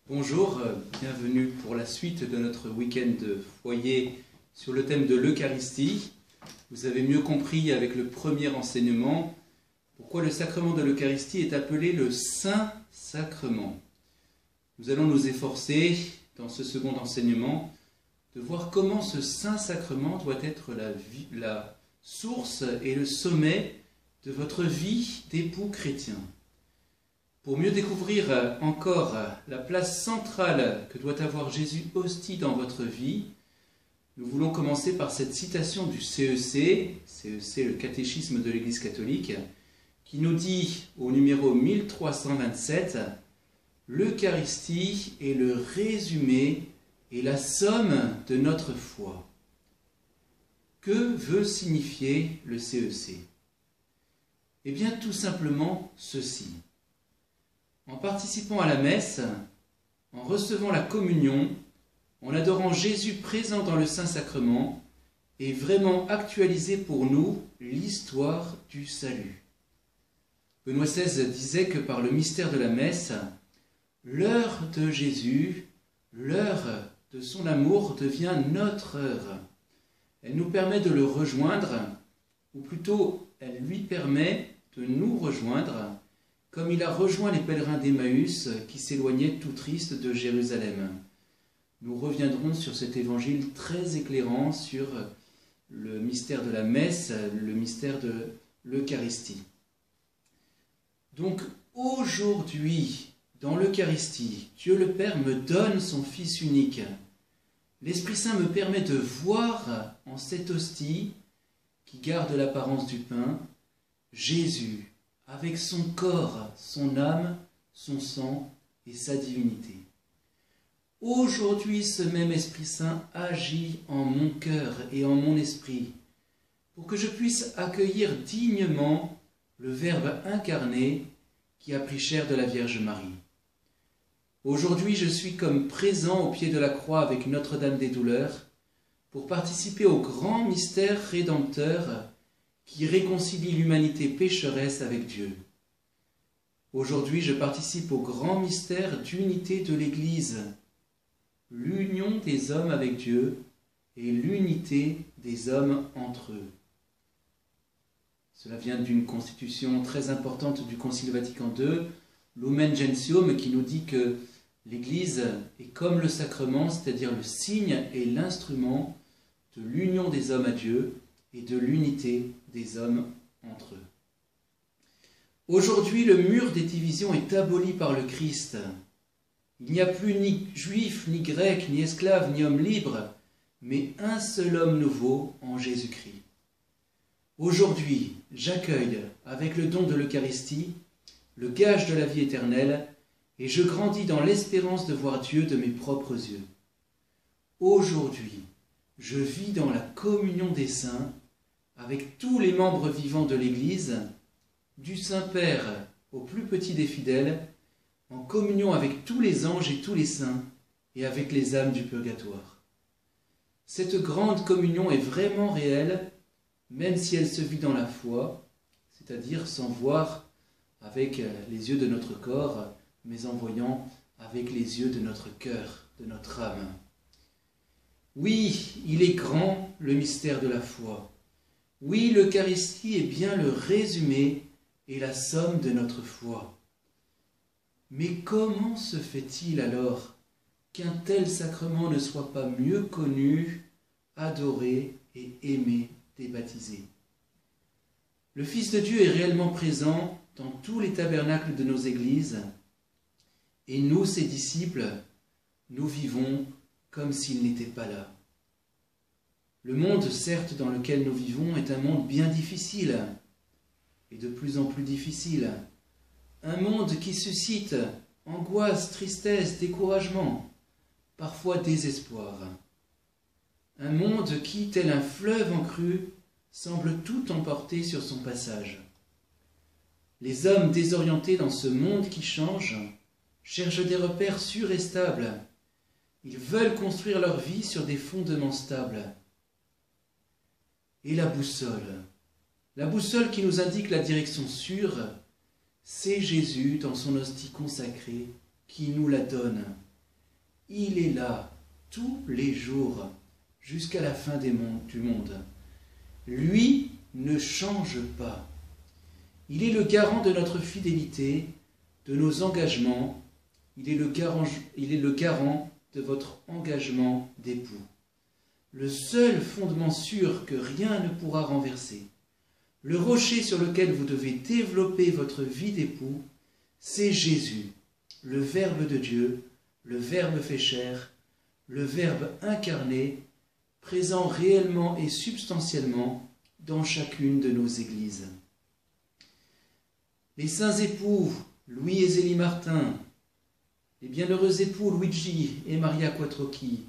Bonjour, bienvenue pour la suite de notre week-end de foyer sur le thème de l'Eucharistie. Vous avez mieux compris avec le premier enseignement pourquoi le sacrement de l'Eucharistie est appelé le Saint-Sacrement. Nous allons nous efforcer, dans ce second enseignement, de voir comment ce Saint-Sacrement doit être la source et le sommet de votre vie d'époux chrétien. Pour mieux découvrir encore la place centrale que doit avoir Jésus hostie dans votre vie, nous voulons commencer par cette citation du CEC, le catéchisme de l'Église catholique, qui nous dit au numéro 1327, « L'Eucharistie est le résumé et la somme de notre foi ». Que veut signifier le CEC? Eh bien, tout simplement ceci. En participant à la messe, en recevant la communion, en adorant Jésus présent dans le Saint-Sacrement, est vraiment actualisé pour nous l'histoire du salut. Benoît XVI disait que par le mystère de la messe, l'heure de Jésus, l'heure de son amour devient notre heure. Elle nous permet de le rejoindre, ou plutôt elle lui permet de nous rejoindre, comme il a rejoint les pèlerins d'Emmaüs qui s'éloignaient tout tristes de Jérusalem. Nous reviendrons sur cet évangile très éclairant sur le mystère de la messe, le mystère de l'Eucharistie. Donc aujourd'hui, dans l'Eucharistie, Dieu le Père me donne son Fils unique. L'Esprit Saint me permet de voir en cette hostie, qui garde l'apparence du pain, Jésus, avec son corps, son âme, son sang et sa divinité. Aujourd'hui, ce même Esprit Saint agit en mon cœur et en mon esprit, pour que je puisse accueillir dignement le Verbe incarné qui a pris chair de la Vierge Marie. Aujourd'hui, je suis comme présent au pied de la croix avec Notre-Dame des Douleurs, pour participer au grand mystère rédempteur qui réconcilie l'humanité pécheresse avec Dieu. Aujourd'hui, je participe au grand mystère d'unité de l'Église, l'union des hommes avec Dieu et l'unité des hommes entre eux. Cela vient d'une constitution très importante du Concile Vatican II, Lumen Gentium, qui nous dit que l'Église est comme le sacrement, c'est-à-dire le signe et l'instrument de l'union des hommes à Dieu et de l'unité des hommes entre eux. Aujourd'hui, le mur des divisions est aboli par le Christ. Il n'y a plus ni juif, ni grec, ni esclave, ni homme libre, mais un seul homme nouveau en Jésus-Christ. Aujourd'hui, j'accueille, avec le don de l'Eucharistie, le gage de la vie éternelle, et je grandis dans l'espérance de voir Dieu de mes propres yeux. Aujourd'hui, je vis dans la communion des saints, avec tous les membres vivants de l'Église, du Saint-Père au plus petit des fidèles, en communion avec tous les anges et tous les saints, et avec les âmes du purgatoire. Cette grande communion est vraiment réelle, même si elle se vit dans la foi, c'est-à-dire sans voir avec les yeux de notre corps, mais en voyant avec les yeux de notre cœur, de notre âme. Oui, il est grand, le mystère de la foi. Oui, l'Eucharistie est bien le résumé et la somme de notre foi. Mais comment se fait-il alors qu'un tel sacrement ne soit pas mieux connu, adoré et aimé des baptisés? Le Fils de Dieu est réellement présent dans tous les tabernacles de nos églises, et nous, ses disciples, nous vivons comme s'il n'était pas là. Le monde, certes, dans lequel nous vivons est un monde bien difficile, et de plus en plus difficile. Un monde qui suscite angoisse, tristesse, découragement, parfois désespoir. Un monde qui, tel un fleuve en crue, semble tout emporter sur son passage. Les hommes désorientés dans ce monde qui change cherchent des repères sûrs et stables. Ils veulent construire leur vie sur des fondements stables. Et la boussole qui nous indique la direction sûre, c'est Jésus dans son hostie consacrée qui nous la donne. il est là tous les jours jusqu'à la fin du monde. Lui ne change pas. Il est le garant de notre fidélité, de nos engagements. Il est le garant de votre engagement d'époux. Le seul fondement sûr que rien ne pourra renverser, le rocher sur lequel vous devez développer votre vie d'époux, c'est Jésus, le Verbe de Dieu, le Verbe fait chair, le Verbe incarné, présent réellement et substantiellement dans chacune de nos églises. Les saints époux Louis et Zélie Martin, les bienheureux époux Luigi et Maria Quattrocchi,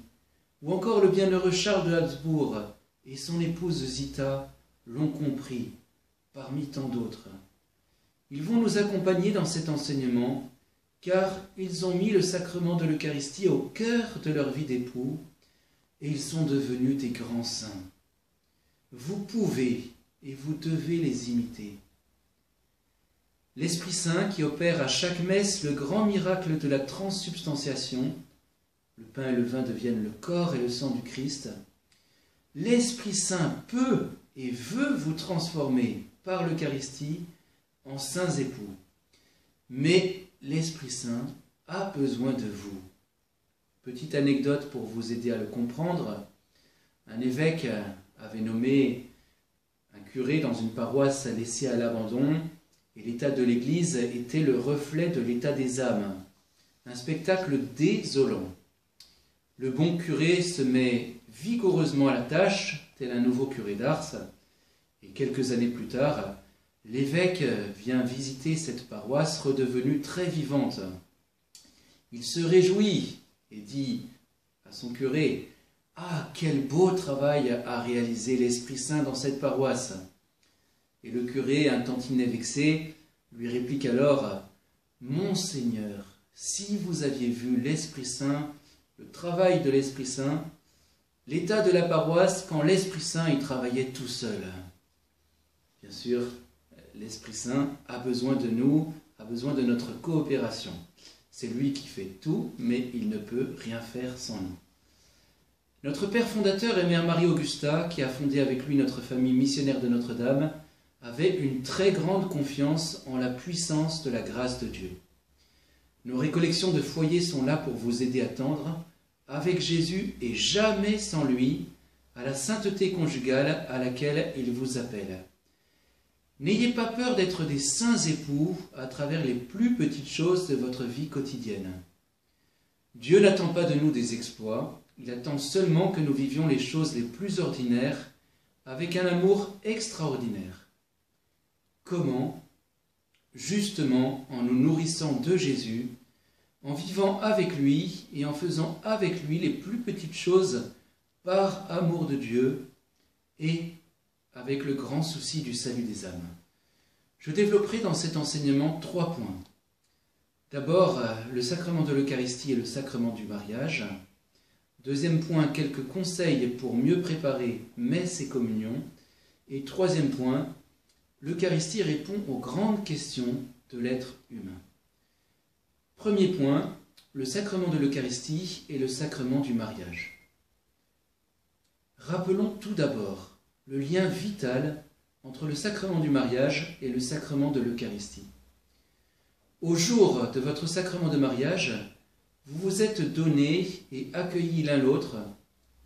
ou encore le bienheureux Charles de Habsbourg et son épouse Zita l'ont compris, parmi tant d'autres. Ils vont nous accompagner dans cet enseignement, car ils ont mis le sacrement de l'Eucharistie au cœur de leur vie d'époux, et ils sont devenus des grands saints. Vous pouvez et vous devez les imiter. L'Esprit Saint qui opère à chaque messe le grand miracle de la transsubstantiation, le pain et le vin deviennent le corps et le sang du Christ, l'Esprit Saint peut et veut vous transformer par l'Eucharistie en saints époux. Mais l'Esprit Saint a besoin de vous. Petite anecdote pour vous aider à le comprendre, un évêque avait nommé un curé dans une paroisse laissée à l'abandon, et l'état de l'Église était le reflet de l'état des âmes. Un spectacle désolant. Le bon curé se met vigoureusement à la tâche, tel un nouveau curé d'Ars, et quelques années plus tard, l'évêque vient visiter cette paroisse redevenue très vivante. Il se réjouit et dit à son curé « Ah, quel beau travail a réalisé l'Esprit Saint dans cette paroisse !» Et le curé, un tantinet vexé, lui réplique alors « Monseigneur, si vous aviez vu l'Esprit Saint, le travail de l'Esprit Saint, l'état de la paroisse quand l'Esprit Saint y travaillait tout seul. » Bien sûr, l'Esprit Saint a besoin de nous, a besoin de notre coopération. C'est lui qui fait tout, mais il ne peut rien faire sans nous. Notre père fondateur et mère Marie-Augusta, qui a fondé avec lui notre famille missionnaire de Notre-Dame, avait une très grande confiance en la puissance de la grâce de Dieu. Nos récollections de foyer sont là pour vous aider à tendre, avec Jésus et jamais sans lui, à la sainteté conjugale à laquelle il vous appelle. N'ayez pas peur d'être des saints époux à travers les plus petites choses de votre vie quotidienne. Dieu n'attend pas de nous des exploits, il attend seulement que nous vivions les choses les plus ordinaires avec un amour extraordinaire. Comment? Justement en nous nourrissant de Jésus, en vivant avec lui et en faisant avec lui les plus petites choses par amour de Dieu et avec le grand souci du salut des âmes. Je développerai dans cet enseignement 3 points. D'abord, le sacrement de l'Eucharistie et le sacrement du mariage. Deuxième point, quelques conseils pour mieux préparer messe et communion. Et troisième point, l'Eucharistie répond aux grandes questions de l'être humain. Premier point, le sacrement de l'Eucharistie et le sacrement du mariage. Rappelons tout d'abord le lien vital entre le sacrement du mariage et le sacrement de l'Eucharistie. Au jour de votre sacrement de mariage, vous vous êtes donné et accueilli l'un l'autre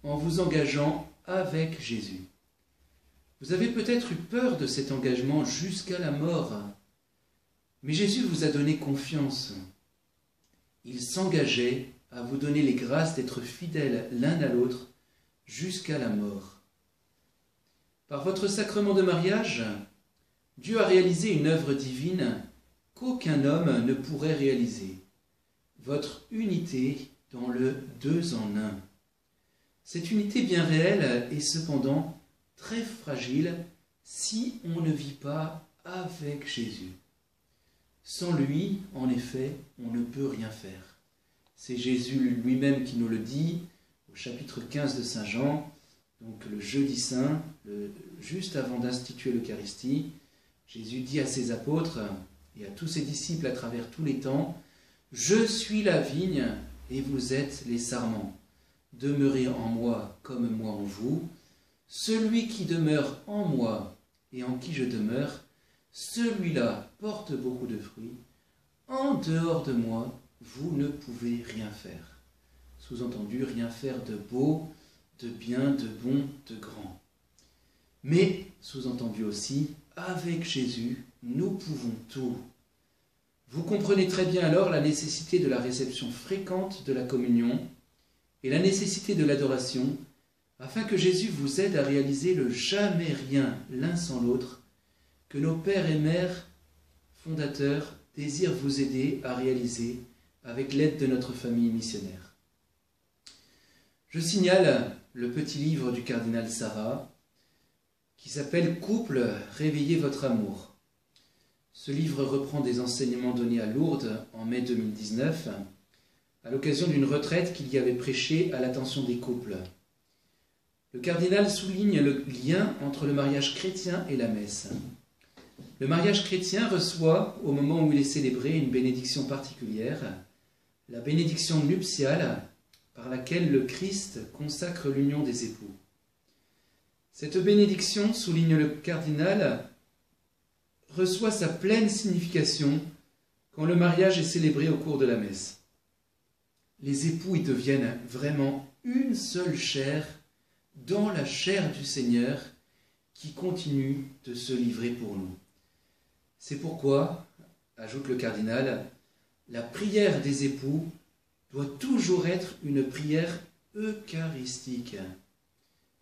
en vous engageant avec Jésus. Vous avez peut-être eu peur de cet engagement jusqu'à la mort, mais Jésus vous a donné confiance. Il s'engageait à vous donner les grâces d'être fidèles l'un à l'autre jusqu'à la mort. Par votre sacrement de mariage, Dieu a réalisé une œuvre divine qu'aucun homme ne pourrait réaliser. Votre unité dans le 2 en 1. Cette unité bien réelle est cependant très fragile si on ne vit pas avec Jésus. Sans lui, en effet, on ne peut rien faire. C'est Jésus lui-même qui nous le dit au chapitre 15 de Saint Jean, donc le jeudi saint, juste avant d'instituer l'Eucharistie. Jésus dit à ses apôtres et à tous ses disciples à travers tous les temps « Je suis la vigne et vous êtes les sarments. Demeurez en moi comme moi en vous. Celui qui demeure en moi et en qui je demeure, celui-là porte beaucoup de fruits. En dehors de moi, vous ne pouvez rien faire. Sous-entendu, rien faire de beau, de bien, de bon, de grand. Mais, sous-entendu aussi, avec Jésus, nous pouvons tout. Vous comprenez très bien alors la nécessité de la réception fréquente de la communion et la nécessité de l'adoration, afin que Jésus vous aide à réaliser le jamais rien l'un sans l'autre, que nos pères et mères fondateurs désirent vous aider à réaliser avec l'aide de notre famille missionnaire. Je signale le petit livre du cardinal Sarah qui s'appelle « Couple, réveillez votre amour ». Ce livre reprend des enseignements donnés à Lourdes en mai 2019 à l'occasion d'une retraite qu'il y avait prêchée à l'attention des couples. Le cardinal souligne le lien entre le mariage chrétien et la messe. Le mariage chrétien reçoit, au moment où il est célébré, une bénédiction particulière, la bénédiction nuptiale par laquelle le Christ consacre l'union des époux. Cette bénédiction, souligne le cardinal, reçoit sa pleine signification quand le mariage est célébré au cours de la messe. Les époux y deviennent vraiment une seule chair dans la chair du Seigneur qui continue de se livrer pour nous. C'est pourquoi, ajoute le cardinal, la prière des époux doit toujours être une prière eucharistique,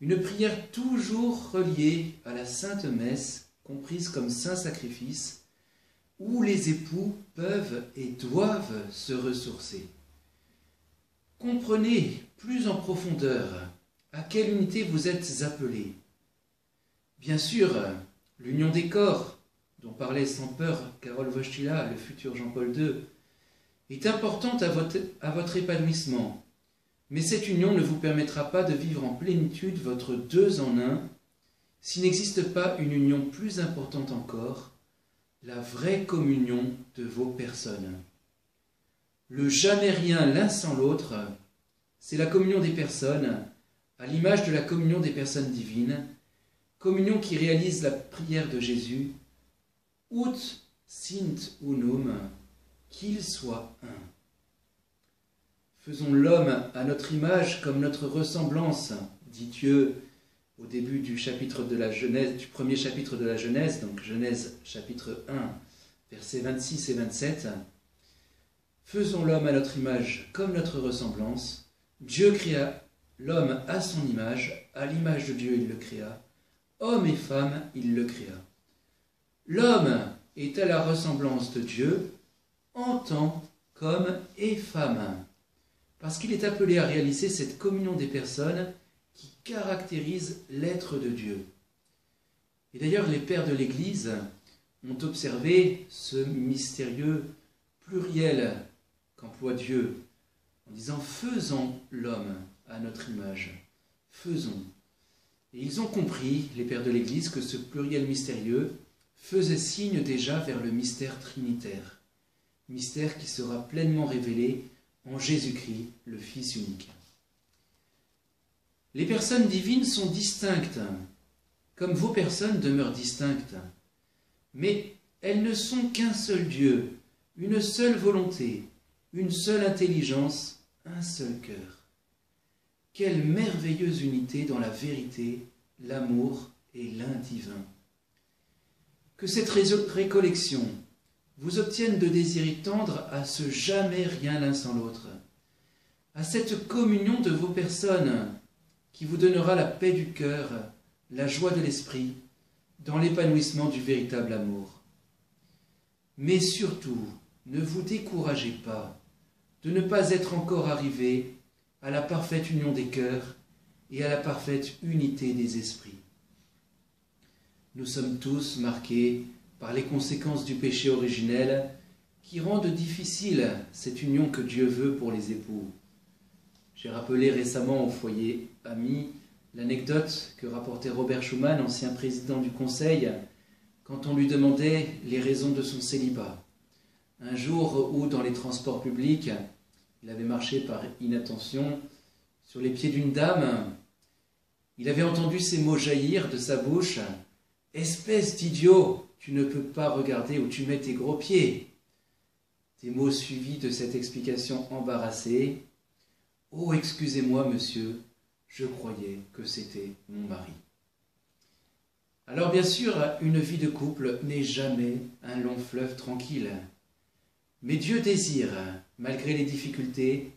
une prière toujours reliée à la Sainte Messe, comprise comme saint sacrifice, où les époux peuvent et doivent se ressourcer. Comprenez plus en profondeur à quelle unité vous êtes appelés. Bien sûr, l'union des corps, dont parlait sans peur Karol Wojtyla, le futur Jean-Paul II, est importante à votre épanouissement, mais cette union ne vous permettra pas de vivre en plénitude votre deux en un s'il n'existe pas une union plus importante encore, la vraie communion de vos personnes. Le jamais rien l'un sans l'autre, c'est la communion des personnes, à l'image de la communion des personnes divines, communion qui réalise la prière de Jésus, ut sint unum, qu'il soit un. Faisons l'homme à notre image comme notre ressemblance, dit Dieu au début du chapitre de la Genèse, du premier chapitre de la Genèse, donc Genèse chapitre 1, versets 26 et 27. Faisons l'homme à notre image comme notre ressemblance. Dieu créa l'homme à son image, à l'image de Dieu il le créa. Homme et femme, il le créa. L'homme est à la ressemblance de Dieu, en tant qu'homme et femme, parce qu'il est appelé à réaliser cette communion des personnes qui caractérise l'être de Dieu. Et d'ailleurs, les pères de l'Église ont observé ce mystérieux pluriel qu'emploie Dieu, en disant « faisons l'homme à notre image ». Faisons. Et ils ont compris, les pères de l'Église, que ce pluriel mystérieux faisait signe déjà vers le mystère trinitaire, mystère qui sera pleinement révélé en Jésus-Christ, le Fils unique. Les personnes divines sont distinctes, comme vos personnes demeurent distinctes, mais elles ne sont qu'un seul Dieu, une seule volonté, une seule intelligence, un seul cœur. Quelle merveilleuse unité dans la vérité, l'amour et l'un divin. Que cette récollection vous obtienne de désirer tendre à ce jamais rien l'un sans l'autre, à cette communion de vos personnes qui vous donnera la paix du cœur, la joie de l'esprit, dans l'épanouissement du véritable amour. Mais surtout, ne vous découragez pas de ne pas être encore arrivé à la parfaite union des cœurs et à la parfaite unité des esprits. Nous sommes tous marqués par les conséquences du péché originel qui rendent difficile cette union que Dieu veut pour les époux. J'ai rappelé récemment au foyer ami l'anecdote que rapportait Robert Schuman, ancien président du Conseil, quand on lui demandait les raisons de son célibat. Un jour où, dans les transports publics, Il avait marché par inattention sur les pieds d'une dame. Il avait entendu ces mots jaillir de sa bouche. « Espèce d'idiot, tu ne peux pas regarder où tu mets tes gros pieds. » Des mots suivis de cette explication embarrassée. « Oh, excusez-moi, monsieur, je croyais que c'était mon mari. » Alors bien sûr, une vie de couple n'est jamais un long fleuve tranquille. Mais Dieu désire, malgré les difficultés,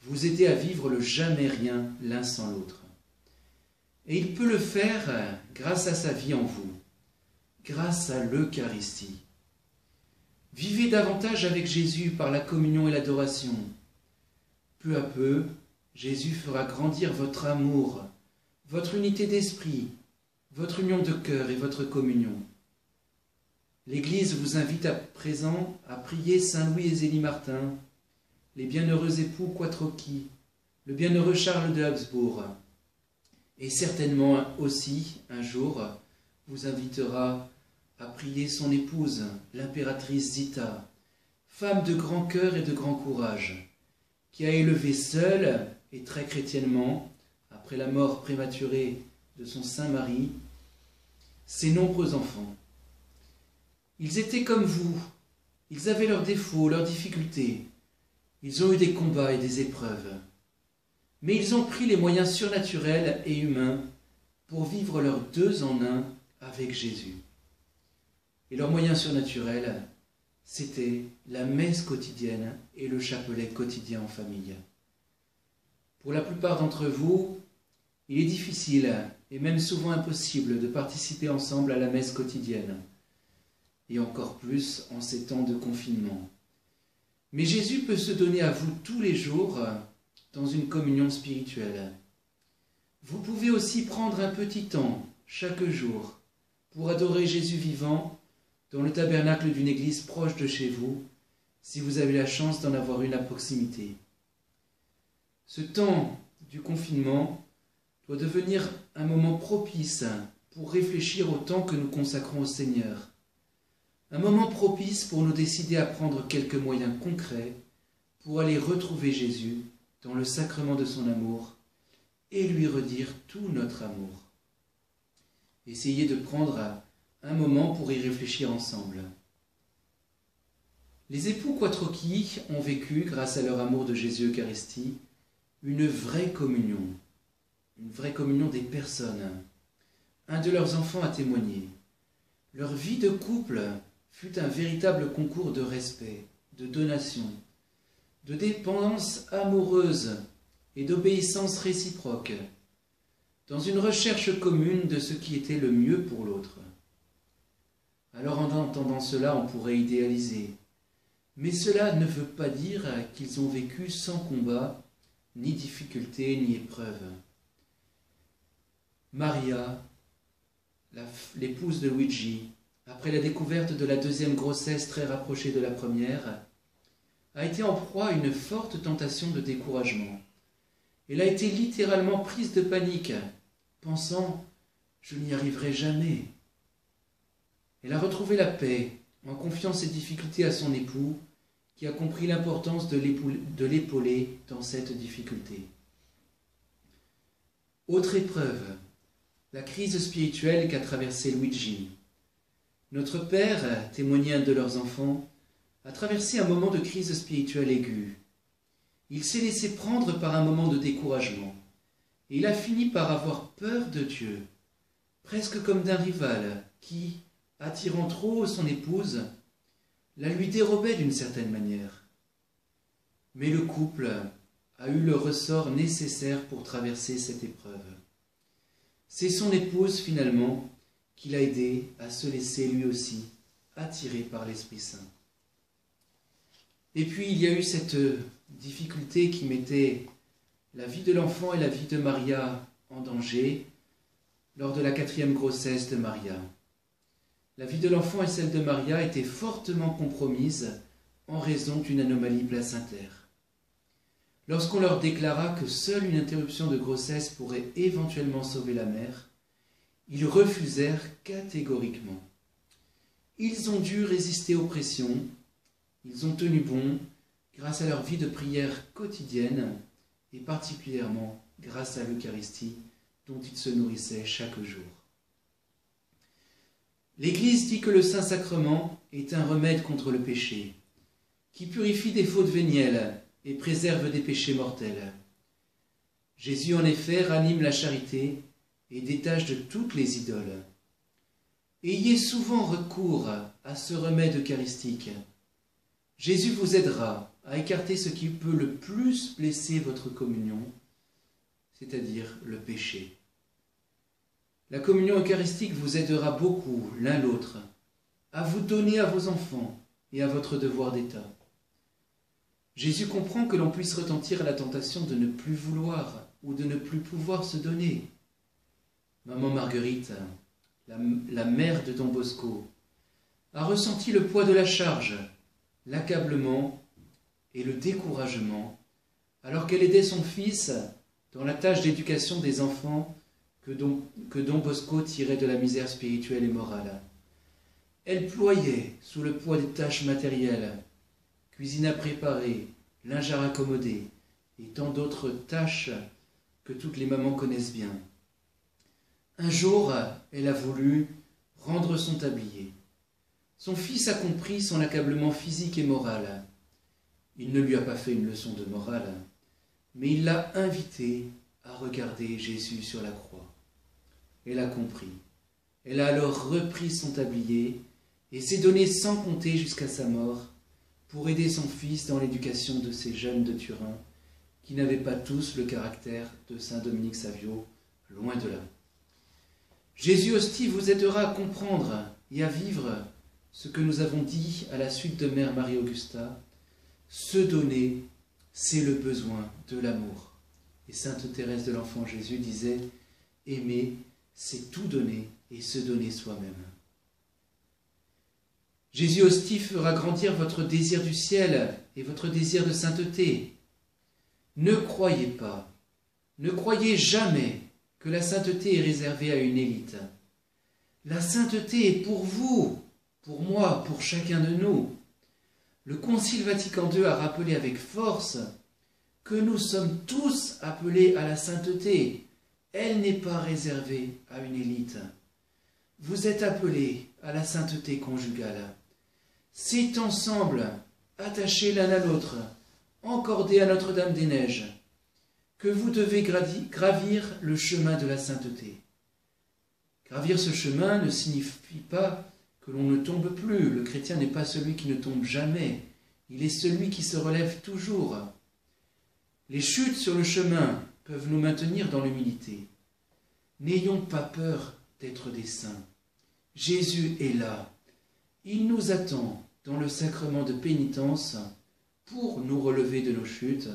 vous aider à vivre le jamais rien l'un sans l'autre. Et il peut le faire grâce à sa vie en vous, grâce à l'Eucharistie. Vivez davantage avec Jésus par la communion et l'adoration. Peu à peu, Jésus fera grandir votre amour, votre unité d'esprit, votre union de cœur et votre communion. L'Église vous invite à présent à prier Saint Louis et Zélie Martin, les bienheureux époux Quattrocchi, le bienheureux Charles de Habsbourg, et certainement aussi, un jour, vous invitera à prier son épouse, l'impératrice Zita, femme de grand cœur et de grand courage, qui a élevé seule et très chrétiennement, après la mort prématurée de son saint mari, ses nombreux enfants. Ils étaient comme vous, ils avaient leurs défauts, leurs difficultés, ils ont eu des combats et des épreuves, mais ils ont pris les moyens surnaturels et humains pour vivre leurs deux en un avec Jésus. Et leurs moyens surnaturels, c'était la messe quotidienne et le chapelet quotidien en famille. Pour la plupart d'entre vous, il est difficile et même souvent impossible de participer ensemble à la messe quotidienne, et encore plus en ces temps de confinement. Mais Jésus peut se donner à vous tous les jours dans une communion spirituelle. Vous pouvez aussi prendre un petit temps, chaque jour, pour adorer Jésus vivant dans le tabernacle d'une église proche de chez vous, si vous avez la chance d'en avoir une à proximité. Ce temps du confinement doit devenir un moment propice pour réfléchir au temps que nous consacrons au Seigneur. Un moment propice pour nous décider à prendre quelques moyens concrets pour aller retrouver Jésus dans le sacrement de son amour et lui redire tout notre amour. Essayez de prendre un moment pour y réfléchir ensemble. Les époux Quattrocchi ont vécu, grâce à leur amour de Jésus Eucharistie, une vraie communion des personnes. Un de leurs enfants a témoigné. Leur vie de couple fut un véritable concours de respect, de donation, de dépendance amoureuse et d'obéissance réciproque, dans une recherche commune de ce qui était le mieux pour l'autre. Alors en entendant cela, on pourrait idéaliser, mais cela ne veut pas dire qu'ils ont vécu sans combat, ni difficulté, ni épreuve. Maria, l'épouse de Luigi, après la découverte de la deuxième grossesse très rapprochée de la première, a été en proie à une forte tentation de découragement. Elle a été littéralement prise de panique, pensant « je n'y arriverai jamais ». Elle a retrouvé la paix en confiant ses difficultés à son époux, qui a compris l'importance de l'épauler dans cette difficulté. Autre épreuve, la crise spirituelle qu'a traversée Luigi. Notre père, témoignait un de leurs enfants, a traversé un moment de crise spirituelle aiguë. Il s'est laissé prendre par un moment de découragement, et il a fini par avoir peur de Dieu, presque comme d'un rival qui, attirant trop son épouse, la lui dérobait d'une certaine manière. Mais le couple a eu le ressort nécessaire pour traverser cette épreuve. C'est son épouse, finalement, qui l'a aidé à se laisser lui aussi attirer par l'Esprit Saint. Et puis il y a eu cette difficulté qui mettait la vie de l'enfant et la vie de Maria en danger lors de la 4e grossesse de Maria. La vie de l'enfant et celle de Maria étaient fortement compromises en raison d'une anomalie placentaire. Lorsqu'on leur déclara que seule une interruption de grossesse pourrait éventuellement sauver la mère, ils refusèrent catégoriquement. Ils ont dû résister aux pressions, ils ont tenu bon, grâce à leur vie de prière quotidienne et particulièrement grâce à l'Eucharistie dont ils se nourrissaient chaque jour. L'Église dit que le Saint-Sacrement est un remède contre le péché, qui purifie des fautes vénielles et préserve des péchés mortels. Jésus en effet ranime la charité et détache de toutes les idoles. Ayez souvent recours à ce remède eucharistique. Jésus vous aidera à écarter ce qui peut le plus blesser votre communion, c'est-à-dire le péché. La communion eucharistique vous aidera beaucoup, l'un l'autre, à vous donner à vos enfants et à votre devoir d'État. Jésus comprend que l'on puisse retentir à la tentation de ne plus vouloir ou de ne plus pouvoir se donner. Maman Marguerite, la mère de Don Bosco, a ressenti le poids de la charge, l'accablement et le découragement, alors qu'elle aidait son fils dans la tâche d'éducation des enfants que Don Bosco tirait de la misère spirituelle et morale. Elle ployait sous le poids des tâches matérielles, cuisine à préparer, linge à raccommoder, et tant d'autres tâches que toutes les mamans connaissent bien. Un jour, elle a voulu rendre son tablier. Son fils a compris son accablement physique et moral. Il ne lui a pas fait une leçon de morale, mais il l'a invité à regarder Jésus sur la croix. Elle a compris. Elle a alors repris son tablier et s'est donnée sans compter jusqu'à sa mort pour aider son fils dans l'éducation de ces jeunes de Turin qui n'avaient pas tous le caractère de saint Dominique Savio, loin de là. Jésus Hostie vous aidera à comprendre et à vivre ce que nous avons dit à la suite de Mère Marie-Augusta. Se donner, c'est le besoin de l'amour. Et sainte Thérèse de l'Enfant Jésus disait « Aimer, c'est tout donner et se donner soi-même ». Jésus Hostie fera grandir votre désir du ciel et votre désir de sainteté. Ne croyez pas, ne croyez jamais que la sainteté est réservée à une élite. La sainteté est pour vous, pour moi, pour chacun de nous. Le Concile Vatican II a rappelé avec force que nous sommes tous appelés à la sainteté. Elle n'est pas réservée à une élite. Vous êtes appelés à la sainteté conjugale. C'est ensemble, attachés l'un à l'autre, encordés à Notre-Dame-des-Neiges, que vous devez gravir le chemin de la sainteté. Gravir ce chemin ne signifie pas que l'on ne tombe plus. Le chrétien n'est pas celui qui ne tombe jamais. Il est celui qui se relève toujours. Les chutes sur le chemin peuvent nous maintenir dans l'humilité. N'ayons pas peur d'être des saints. Jésus est là. Il nous attend dans le sacrement de pénitence pour nous relever de nos chutes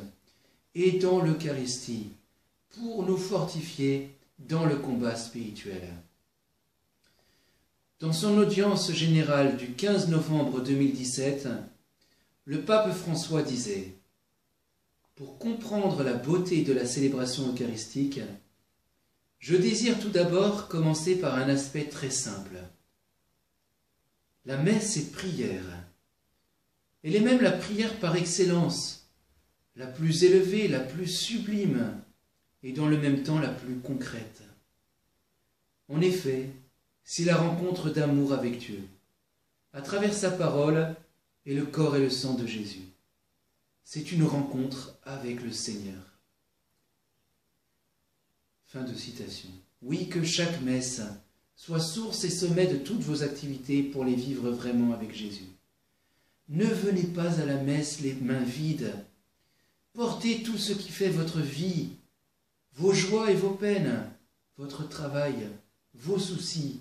et dans l'Eucharistie pour nous fortifier dans le combat spirituel. Dans son audience générale du 15 novembre 2017, le pape François disait « Pour comprendre la beauté de la célébration eucharistique, je désire tout d'abord commencer par un aspect très simple. La messe est prière. Elle est même la prière par excellence, la plus élevée, la plus sublime et dans le même temps la plus concrète. En effet, c'est la rencontre d'amour avec Dieu, à travers sa parole et le corps et le sang de Jésus. C'est une rencontre avec le Seigneur. » Fin de citation. Oui, que chaque messe soit source et sommet de toutes vos activités pour les vivre vraiment avec Jésus. Ne venez pas à la messe les mains vides. Portez tout ce qui fait votre vie, vos joies et vos peines, votre travail, vos soucis,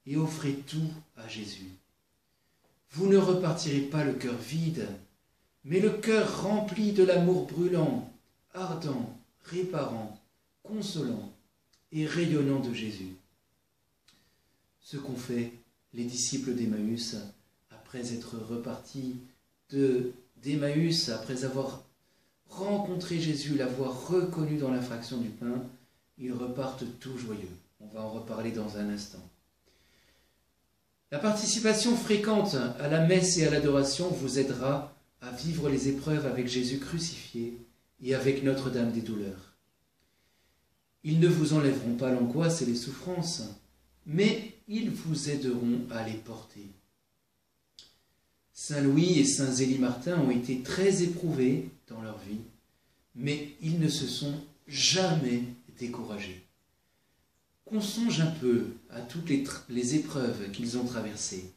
et offrez tout à Jésus. Vous ne repartirez pas le cœur vide, mais le cœur rempli de l'amour brûlant, ardent, réparant, consolant et rayonnant de Jésus. Ce qu'ont fait les disciples d'Emmaüs après être repartis d'Emmaüs, après avoir rencontré Jésus, l'avoir reconnu dans la fraction du pain, ils repartent tout joyeux. On va en reparler dans un instant. La participation fréquente à la messe et à l'adoration vous aidera à vivre les épreuves avec Jésus crucifié et avec Notre-Dame des douleurs. Ils ne vous enlèveront pas l'angoisse et les souffrances, mais ils vous aideront à les porter. Saint Louis et Saint Zélie-Martin ont été très éprouvés dans leur vie, mais ils ne se sont jamais découragés. Qu'on songe un peu à toutes les épreuves qu'ils ont traversées.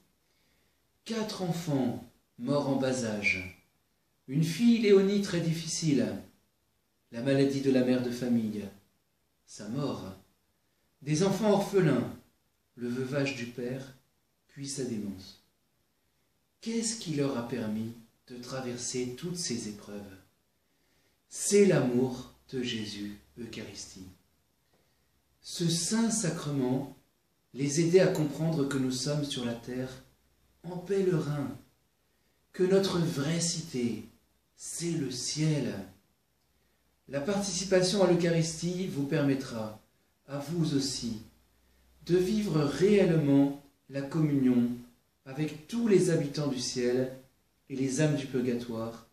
4 enfants morts en bas âge, une fille Léonie très difficile, la maladie de la mère de famille, sa mort, des enfants orphelins, le veuvage du père, puis sa démence. Qu'est-ce qui leur a permis de traverser toutes ces épreuves? C'est l'amour de Jésus, Eucharistie. Ce saint sacrement les aidait à comprendre que nous sommes sur la terre en pèlerin, que notre vraie cité, c'est le ciel. La participation à l'Eucharistie vous permettra, à vous aussi, de vivre réellement la communion avec tous les habitants du ciel et les âmes du purgatoire,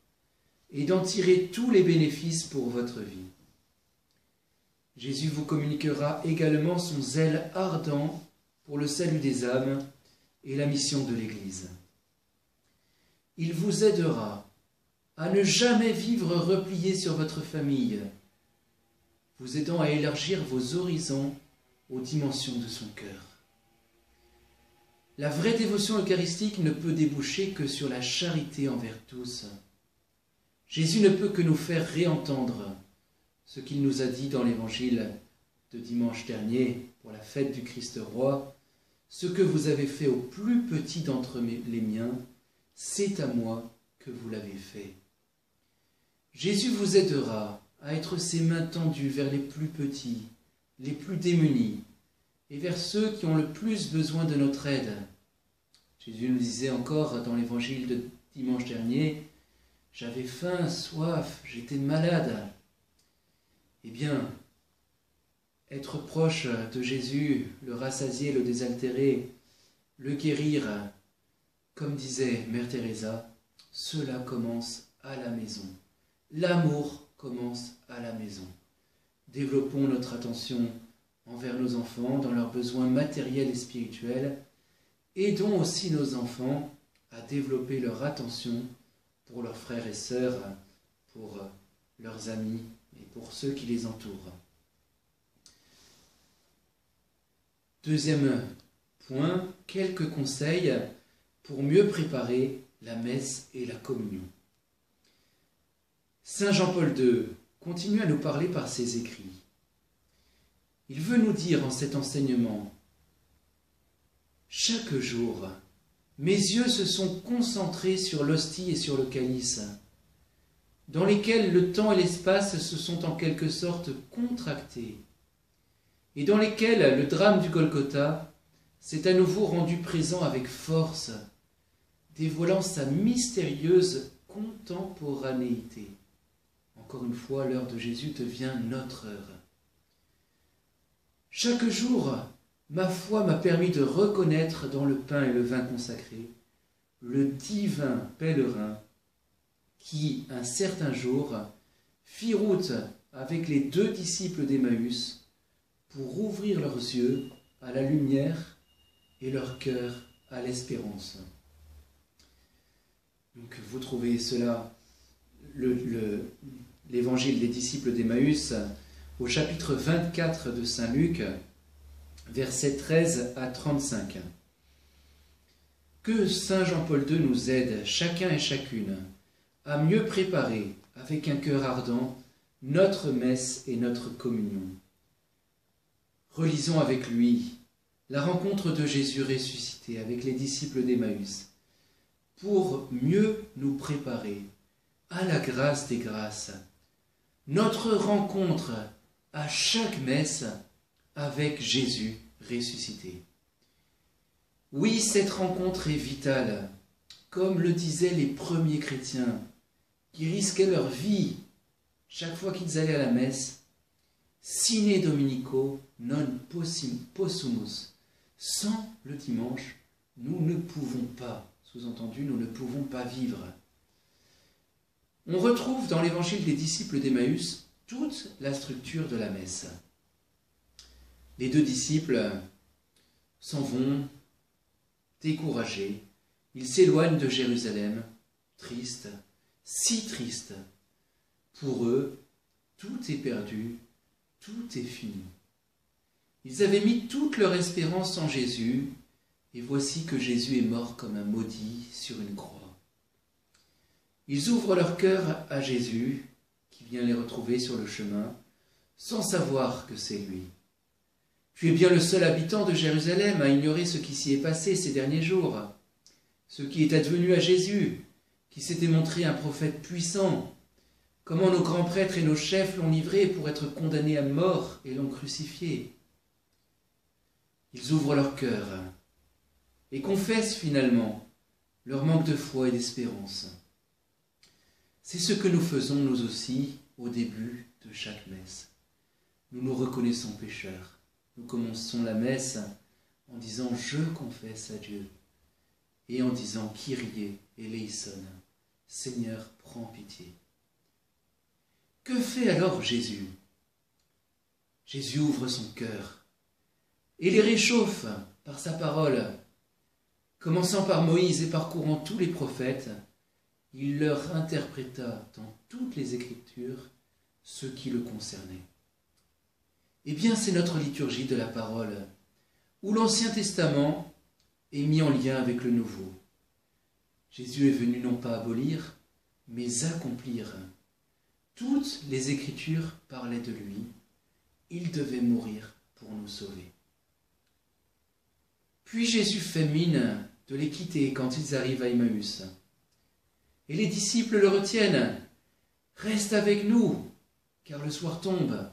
et d'en tirer tous les bénéfices pour votre vie. Jésus vous communiquera également son zèle ardent pour le salut des âmes et la mission de l'Église. Il vous aidera à ne jamais vivre replié sur votre famille, vous aidant à élargir vos horizons aux dimensions de son cœur. La vraie dévotion eucharistique ne peut déboucher que sur la charité envers tous. Jésus ne peut que nous faire réentendre ce qu'il nous a dit dans l'évangile de dimanche dernier pour la fête du Christ roi. Ce que vous avez fait au plus petit d'entre les miens, c'est à moi que vous l'avez fait. Jésus vous aidera à être ses mains tendues vers les plus petits, les plus démunis, et vers ceux qui ont le plus besoin de notre aide. Jésus nous disait encore dans l'évangile de dimanche dernier, « J'avais faim, soif, j'étais malade. » Eh bien, être proche de Jésus, le rassasier, le désaltérer, le guérir, comme disait Mère Teresa, cela commence à la maison. L'amour commence à la maison. Développons notre attention envers nos enfants dans leurs besoins matériels et spirituels. Aidons aussi nos enfants à développer leur attention pour leurs frères et sœurs, pour leurs amis et pour ceux qui les entourent. Deuxième point, quelques conseils pour mieux préparer la messe et la communion. Saint Jean-Paul II continue à nous parler par ses écrits. Il veut nous dire en cet enseignement, « Chaque jour, mes yeux se sont concentrés sur l'hostie et sur le calice, dans lesquels le temps et l'espace se sont en quelque sorte contractés, et dans lesquels le drame du Golgotha s'est à nouveau rendu présent avec force, dévoilant sa mystérieuse contemporanéité. » Encore une fois, l'heure de Jésus devient notre heure. Chaque jour, ma foi m'a permis de reconnaître dans le pain et le vin consacré le divin pèlerin qui, un certain jour, fit route avec les 2 disciples d'Emmaüs pour ouvrir leurs yeux à la lumière et leur cœur à l'espérance. Donc vous trouvez cela, l'évangile des disciples d'Emmaüs, au chapitre 24 de Saint Luc, versets 13 à 35. Que Saint Jean-Paul II nous aide, chacun et chacune, à mieux préparer, avec un cœur ardent, notre messe et notre communion. Relisons avec lui la rencontre de Jésus ressuscité avec les disciples d'Emmaüs, pour mieux nous préparer à la grâce des grâces, notre rencontre à chaque messe avec Jésus ressuscité. Oui, cette rencontre est vitale, comme le disaient les premiers chrétiens, qui risquaient leur vie chaque fois qu'ils allaient à la messe. Sine dominico non possumus. Sans le dimanche, nous ne pouvons pas, sous-entendu, nous ne pouvons pas vivre. on retrouve dans l'évangile des disciples d'Emmaüs toute la structure de la messe. Les deux disciples s'en vont découragés. Ils s'éloignent de Jérusalem, tristes, si tristes. Pour eux, tout est perdu, tout est fini. Ils avaient mis toute leur espérance en Jésus, et voici que Jésus est mort comme un maudit sur une croix. Ils ouvrent leur cœur à Jésus, qui vient les retrouver sur le chemin, sans savoir que c'est lui. Tu es bien le seul habitant de Jérusalem à ignorer ce qui s'y est passé ces derniers jours, ce qui est advenu à Jésus, qui s'était montré un prophète puissant, comment nos grands prêtres et nos chefs l'ont livré pour être condamnés à mort et l'ont crucifié. Ils ouvrent leur cœur et confessent finalement leur manque de foi et d'espérance. C'est ce que nous faisons nous aussi au début de chaque messe. Nous nous reconnaissons pécheurs. Nous commençons la messe en disant « Je confesse à Dieu » et en disant « Kyrie eleison » « Seigneur, prends pitié ». Que fait alors Jésus? Jésus ouvre son cœur et les réchauffe par sa parole. Commençant par Moïse et parcourant tous les prophètes, il leur interpréta dans toutes les Écritures ce qui le concernait. Eh bien, c'est notre liturgie de la parole, où l'Ancien Testament est mis en lien avec le Nouveau. Jésus est venu non pas abolir, mais accomplir. Toutes les Écritures parlaient de lui. Il devait mourir pour nous sauver. Puis Jésus fait mine de les quitter quand ils arrivent à Emmaüs. Et les disciples le retiennent. « Reste avec nous, car le soir tombe. »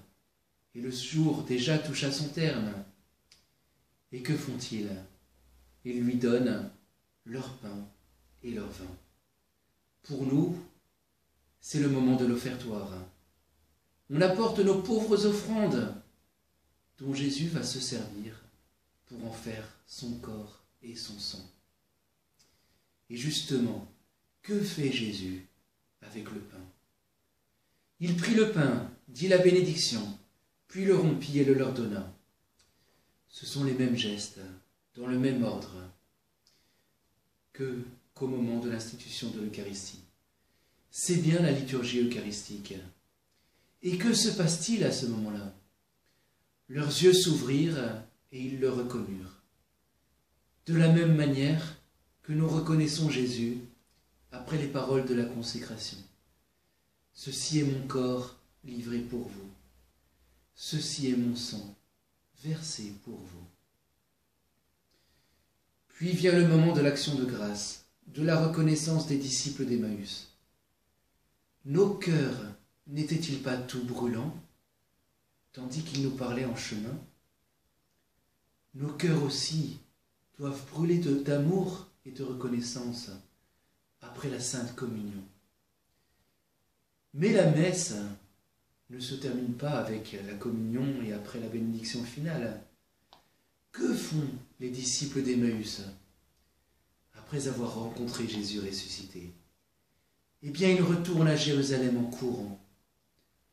Et le jour déjà touche à son terme. Et que font-ils? Ils lui donnent leur pain et leur vin. Pour nous, c'est le moment de l'offertoire. On apporte nos pauvres offrandes, dont Jésus va se servir pour en faire son corps et son sang. Et justement, que fait Jésus avec le pain? Il prit le pain, dit la bénédiction, puis le rompit et le leur donna. Ce sont les mêmes gestes, dans le même ordre, qu'au moment de l'institution de l'Eucharistie. C'est bien la liturgie eucharistique. Et que se passe-t-il à ce moment-là? Leurs yeux s'ouvrirent et ils le reconnurent. De la même manière que nous reconnaissons Jésus après les paroles de la consécration. Ceci est mon corps livré pour vous. Ceci est mon sang versé pour vous. Puis vient le moment de l'action de grâce, de la reconnaissance des disciples d'Emmaüs. Nos cœurs n'étaient-ils pas tout brûlants, tandis qu'ils nous parlaient en chemin? Nos cœurs aussi doivent brûler d'amour et de reconnaissance après la Sainte Communion. Mais la messe ne se termine pas avec la communion et après la bénédiction finale. Que font les disciples d'Emmaüs après avoir rencontré Jésus ressuscité? Eh bien, ils retournent à Jérusalem en courant,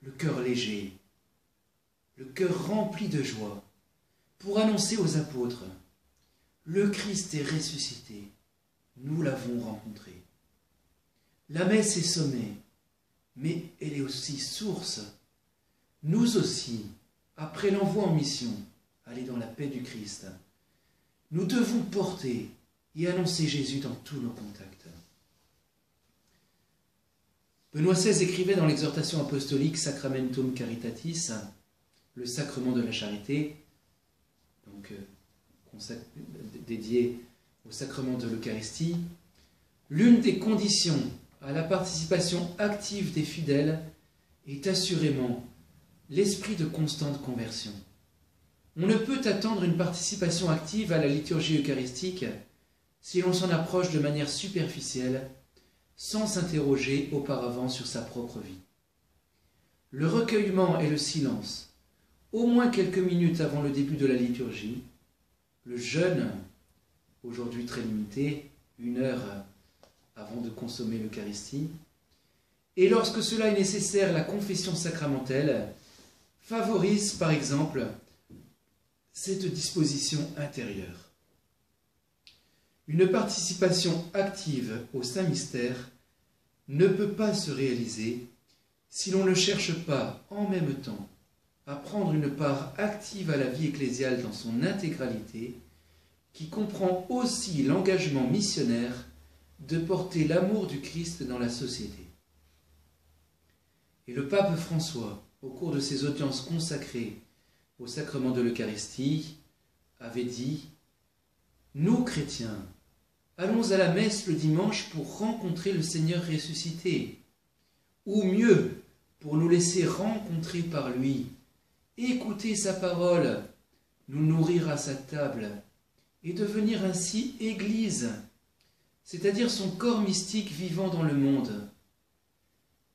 le cœur léger, le cœur rempli de joie, pour annoncer aux apôtres « Le Christ est ressuscité, nous l'avons rencontré ». La messe est sommet, mais elle est aussi source. Nous aussi, après l'envoi en mission, aller dans la paix du Christ, nous devons porter et annoncer Jésus dans tous nos contacts. Benoît XVI écrivait dans l'exhortation apostolique Sacramentum Caritatis, le sacrement de la charité, donc dédié au sacrement de l'Eucharistie, l'une des conditions à la participation active des fidèles est assurément l'esprit de constante conversion. On ne peut attendre une participation active à la liturgie eucharistique si l'on s'en approche de manière superficielle, sans s'interroger auparavant sur sa propre vie. Le recueillement et le silence, au moins quelques minutes avant le début de la liturgie, le jeûne, aujourd'hui très limité, 1 heure avant de consommer l'Eucharistie, et lorsque cela est nécessaire, la confession sacramentelle favorise par exemple cette disposition intérieure. Une participation active au Saint-Mystère ne peut pas se réaliser si l'on ne cherche pas en même temps à prendre une part active à la vie ecclésiale dans son intégralité, qui comprend aussi l'engagement missionnaire de porter l'amour du Christ dans la société. Et le pape François, au cours de ses audiences consacrées au sacrement de l'Eucharistie, avait dit « Nous, chrétiens, allons à la messe le dimanche pour rencontrer le Seigneur ressuscité, ou mieux, pour nous laisser rencontrer par lui, écouter sa parole, nous nourrir à sa table, et devenir ainsi Église, c'est-à-dire son corps mystique vivant dans le monde.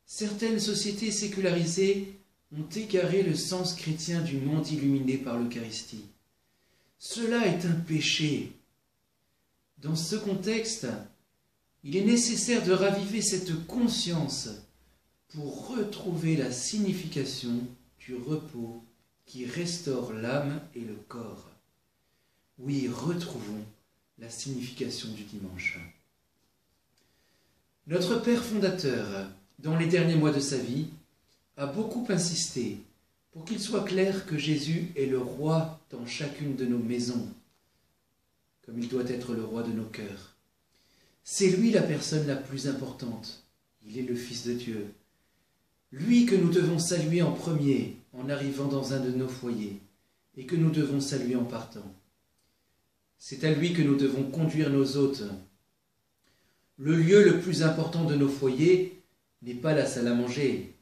Certaines sociétés sécularisées ont égaré le sens chrétien du monde illuminé par l'Eucharistie. Cela est un péché. Dans ce contexte, il est nécessaire de raviver cette conscience pour retrouver la signification du repos qui restaure l'âme et le corps. Oui, retrouvons la signification du dimanche. Notre Père fondateur, dans les derniers mois de sa vie, a beaucoup insisté pour qu'il soit clair que Jésus est le roi dans chacune de nos maisons, comme il doit être le roi de nos cœurs. C'est lui la personne la plus importante. Il est le Fils de Dieu. Lui que nous devons saluer en premier en arrivant dans un de nos foyers et que nous devons saluer en partant. C'est à lui que nous devons conduire nos hôtes. Le lieu le plus important de nos foyers n'est pas la salle à manger.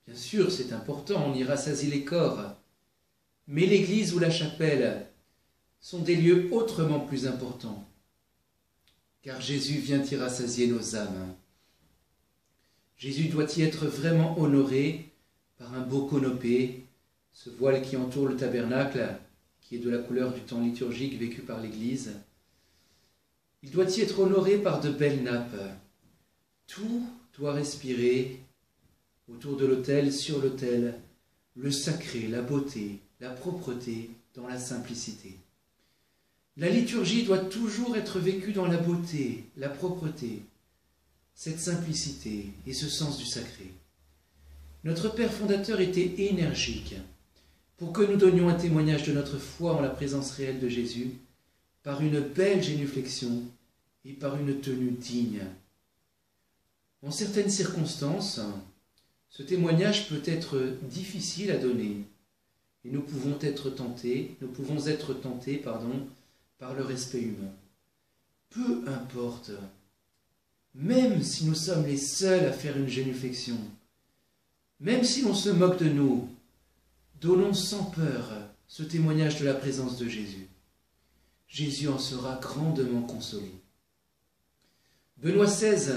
Bien sûr, c'est important, on y rassasie les corps. Mais l'église ou la chapelle sont des lieux autrement plus importants. Car Jésus vient y rassasier nos âmes. Jésus doit y être vraiment honoré par un beau canopé, ce voile qui entoure le tabernacle, qui est de la couleur du temps liturgique vécu par l'Église. Il doit y être honoré par de belles nappes. Tout doit respirer autour de l'autel, sur l'autel, le sacré, la beauté, la propreté, dans la simplicité. La liturgie doit toujours être vécue dans la beauté, la propreté, cette simplicité et ce sens du sacré. Notre Père fondateur était énergique pour que nous donnions un témoignage de notre foi en la présence réelle de Jésus par une belle génuflexion et par une tenue digne. En certaines circonstances, ce témoignage peut être difficile à donner et nous pouvons être tentés par le respect humain. Peu importe, même si nous sommes les seuls à faire une génuflexion, même si l'on se moque de nous, donnons sans peur ce témoignage de la présence de Jésus. Jésus en sera grandement consolé. Benoît XVI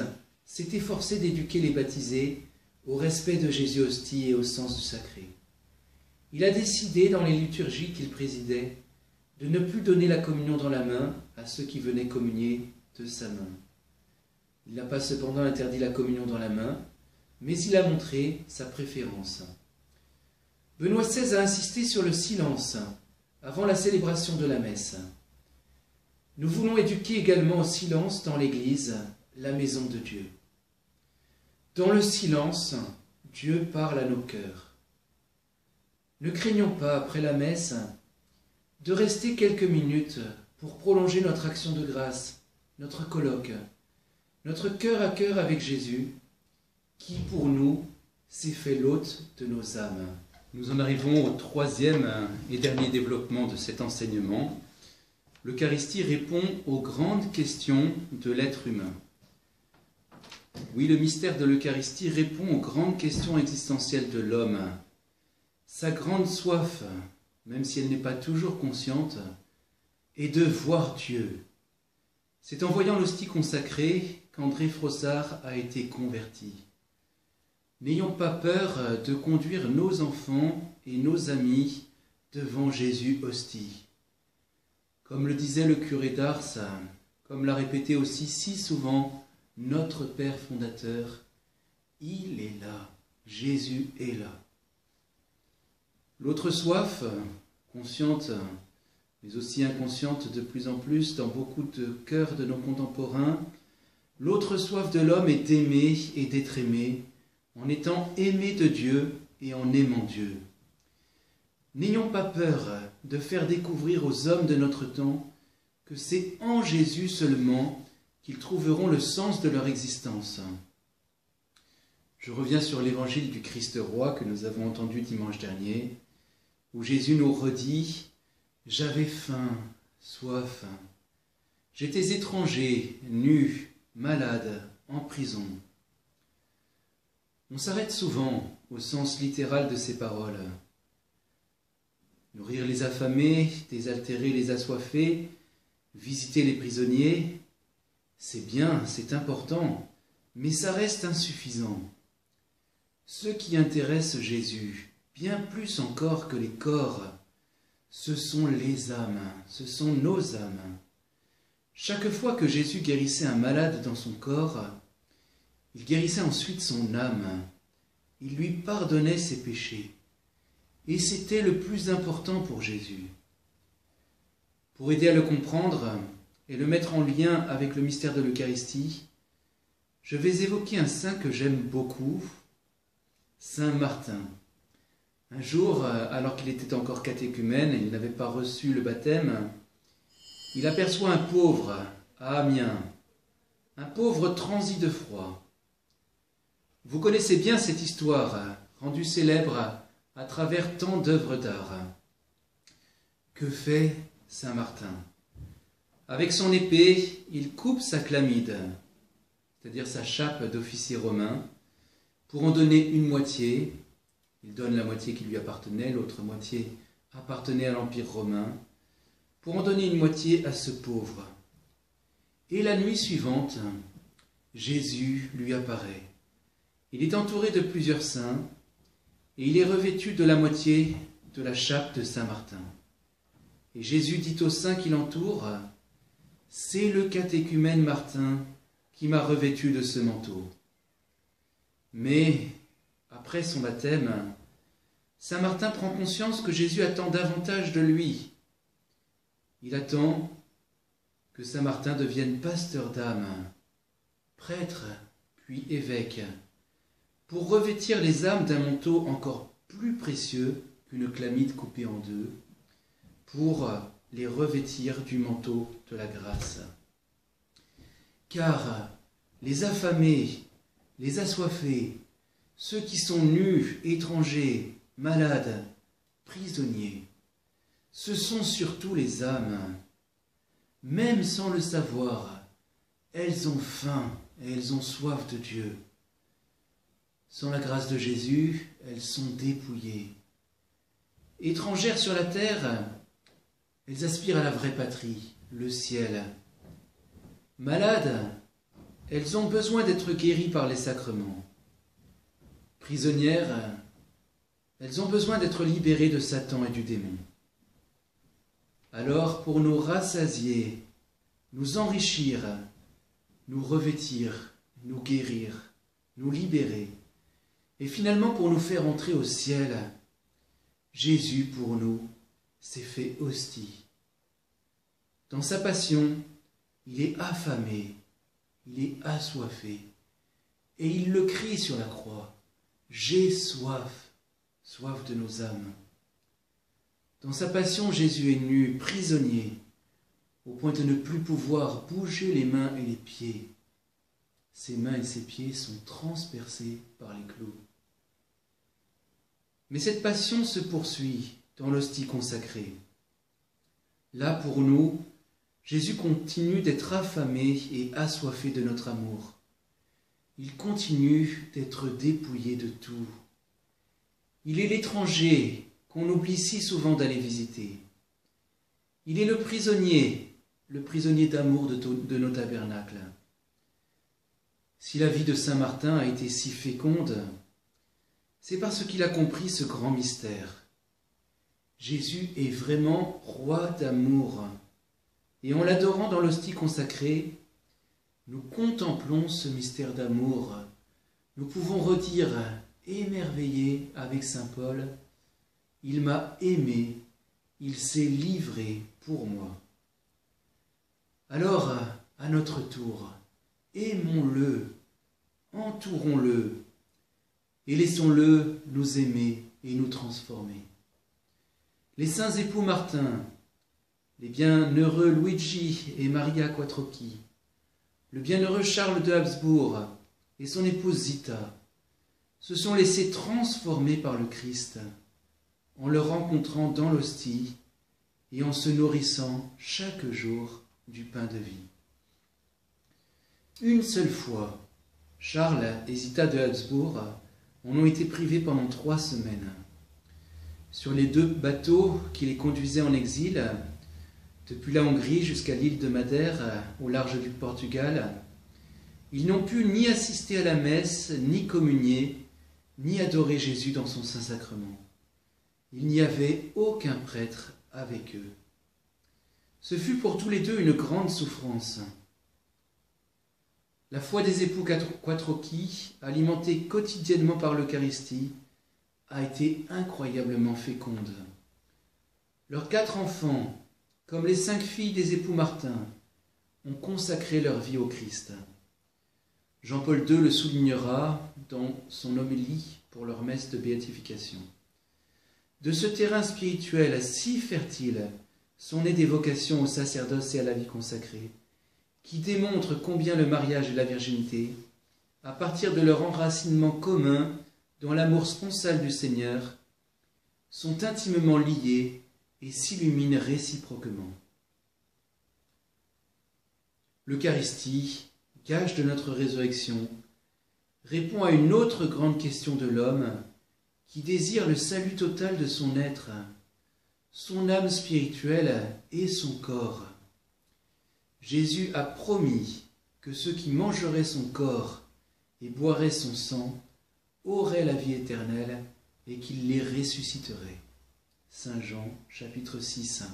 s'est efforcé d'éduquer les baptisés au respect de Jésus hostie et au sens du sacré. Il a décidé dans les liturgies qu'il présidait de ne plus donner la communion dans la main à ceux qui venaient communier de sa main. Il n'a pas cependant interdit la communion dans la main, mais il a montré sa préférence. Benoît XVI a insisté sur le silence avant la célébration de la messe. Nous voulons éduquer également au silence dans l'Église, la maison de Dieu. Dans le silence, Dieu parle à nos cœurs. Ne craignons pas, après la messe, de rester quelques minutes pour prolonger notre action de grâce, notre colloque, notre cœur à cœur avec Jésus, qui pour nous s'est fait l'hôte de nos âmes. Nous en arrivons au troisième et dernier développement de cet enseignement. L'Eucharistie répond aux grandes questions de l'être humain. Oui, le mystère de l'Eucharistie répond aux grandes questions existentielles de l'homme. Sa grande soif, même si elle n'est pas toujours consciente, est de voir Dieu. C'est en voyant l'hostie consacrée qu'André Frossard a été converti. N'ayons pas peur de conduire nos enfants et nos amis devant Jésus hostie. Comme le disait le curé d'Ars, comme l'a répété aussi si souvent notre Père fondateur, Il est là. Jésus est là. L'autre soif, consciente, mais aussi inconsciente de plus en plus dans beaucoup de cœurs de nos contemporains, l'autre soif de l'homme est d'aimer et d'être aimé, en étant aimé de Dieu et en aimant Dieu. N'ayons pas peur de faire découvrir aux hommes de notre temps que c'est en Jésus seulement qu'ils trouveront le sens de leur existence. Je reviens sur l'évangile du Christ roi que nous avons entendu dimanche dernier, où Jésus nous redit « J'avais faim, soif, j'étais étranger, nu, malade, en prison. » On s'arrête souvent au sens littéral de ces paroles. Nourrir les affamés, désaltérer les assoiffés, visiter les prisonniers, c'est bien, c'est important, mais ça reste insuffisant. Ce qui intéresse Jésus, bien plus encore que les corps, ce sont les âmes, ce sont nos âmes. Chaque fois que Jésus guérissait un malade dans son corps, il guérissait ensuite son âme. Il lui pardonnait ses péchés. Et c'était le plus important pour Jésus. Pour aider à le comprendre et le mettre en lien avec le mystère de l'Eucharistie, je vais évoquer un saint que j'aime beaucoup, Saint Martin. Un jour, alors qu'il était encore catéchumène et il n'avait pas reçu le baptême, il aperçoit un pauvre à Amiens, un pauvre transi de froid. Vous connaissez bien cette histoire, rendue célèbre à travers tant d'œuvres d'art. Que fait Saint Martin? Avec son épée, il coupe sa chlamyde, c'est-à-dire sa chape d'officier romain, pour en donner une moitié. Il donne la moitié qui lui appartenait, l'autre moitié appartenait à l'Empire romain, pour en donner une moitié à ce pauvre. Et la nuit suivante, Jésus lui apparaît. Il est entouré de plusieurs saints, et il est revêtu de la moitié de la chape de Saint Martin. Et Jésus dit aux saints qui l'entourent, « C'est le catéchumène Martin qui m'a revêtu de ce manteau. » Mais, après son baptême, Saint Martin prend conscience que Jésus attend davantage de lui. Il attend que Saint Martin devienne pasteur d'âme, prêtre, puis évêque, pour revêtir les âmes d'un manteau encore plus précieux qu'une chlamyde coupée en deux, pour les revêtir du manteau de la grâce. Car les affamés, les assoiffés, ceux qui sont nus, étrangers, malades, prisonniers, ce sont surtout les âmes. Même sans le savoir, elles ont faim et elles ont soif de Dieu. Sans la grâce de Jésus, elles sont dépouillées. Étrangères sur la terre, elles aspirent à la vraie patrie, le ciel. Malades, elles ont besoin d'être guéries par les sacrements. Prisonnières, elles ont besoin d'être libérées de Satan et du démon. Alors, pour nous rassasier, nous enrichir, nous revêtir, nous guérir, nous libérer, et finalement pour nous faire entrer au ciel, Jésus pour nous s'est fait hostie. Dans sa passion, il est affamé, il est assoiffé, et il le crie sur la croix, « J'ai soif, soif de nos âmes ». Dans sa passion, Jésus est nu, prisonnier, au point de ne plus pouvoir bouger les mains et les pieds. Ses mains et ses pieds sont transpercés par les clous. Mais cette passion se poursuit dans l'hostie consacrée. Là, pour nous, Jésus continue d'être affamé et assoiffé de notre amour. Il continue d'être dépouillé de tout. Il est l'étranger qu'on oublie si souvent d'aller visiter. Il est le prisonnier d'amour de nos tabernacles. Si la vie de Saint Martin a été si féconde, c'est parce qu'il a compris ce grand mystère. Jésus est vraiment roi d'amour, et en l'adorant dans l'hostie consacrée, nous contemplons ce mystère d'amour, nous pouvons redire, émerveillés avec saint Paul, « Il m'a aimé, il s'est livré pour moi ». Alors, à notre tour, aimons-le, entourons-le, et laissons-le nous aimer et nous transformer. Les saints époux Martin, les bienheureux Luigi et Maria Quattrocchi, le bienheureux Charles de Habsbourg et son épouse Zita se sont laissés transformer par le Christ en le rencontrant dans l'hostie et en se nourrissant chaque jour du pain de vie. Une seule fois, Charles et Zita de Habsbourg en ont été privés pendant 3 semaines. Sur les 2 bateaux qui les conduisaient en exil, depuis la Hongrie jusqu'à l'île de Madère, au large du Portugal, ils n'ont pu ni assister à la messe, ni communier, ni adorer Jésus dans son Saint-Sacrement. Il n'y avait aucun prêtre avec eux. Ce fut pour tous les 2 une grande souffrance. La foi des époux Quattrocchi, alimentée quotidiennement par l'Eucharistie, a été incroyablement féconde. Leurs 4 enfants, comme les 5 filles des époux Martin, ont consacré leur vie au Christ. Jean-Paul II le soulignera dans son homélie pour leur messe de béatification. De ce terrain spirituel si fertile sont nées des vocations au sacerdoce et à la vie consacrée, qui démontrent combien le mariage et la virginité, à partir de leur enracinement commun dans l'amour sponsal du Seigneur, sont intimement liés et s'illuminent réciproquement. L'Eucharistie, gage de notre résurrection, répond à une autre grande question de l'homme qui désire le salut total de son être, son âme spirituelle et son corps. Jésus a promis que ceux qui mangeraient son corps et boiraient son sang auraient la vie éternelle et qu'il les ressusciterait. Saint Jean, chapitre 6.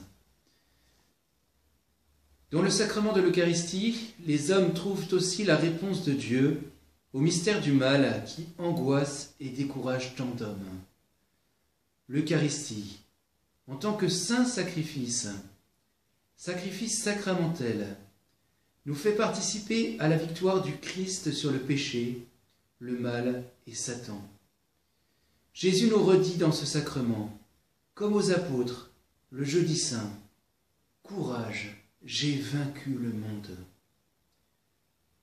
Dans le sacrement de l'Eucharistie, les hommes trouvent aussi la réponse de Dieu au mystère du mal qui angoisse et décourage tant d'hommes. L'Eucharistie, en tant que saint sacrifice, sacrifice sacramentel, nous fait participer à la victoire du Christ sur le péché, le mal et Satan. Jésus nous redit dans ce sacrement, comme aux apôtres, le jeudi saint, « Courage, j'ai vaincu le monde ».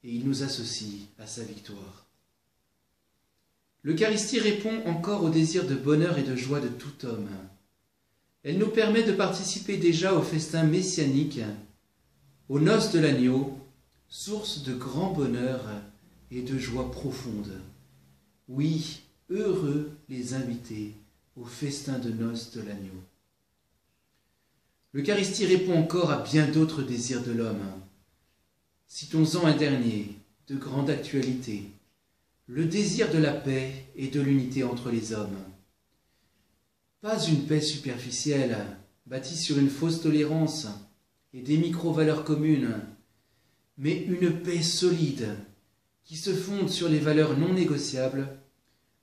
Et il nous associe à sa victoire. L'Eucharistie répond encore au désir de bonheur et de joie de tout homme. Elle nous permet de participer déjà au festin messianique, aux noces de l'agneau, source de grand bonheur et de joie profonde. Oui, heureux les invités au festin de noces de l'agneau. L'Eucharistie répond encore à bien d'autres désirs de l'homme. Citons-en un dernier, de grande actualité, le désir de la paix et de l'unité entre les hommes. Pas une paix superficielle, bâtie sur une fausse tolérance et des micro-valeurs communes, mais une paix solide qui se fonde sur les valeurs non négociables,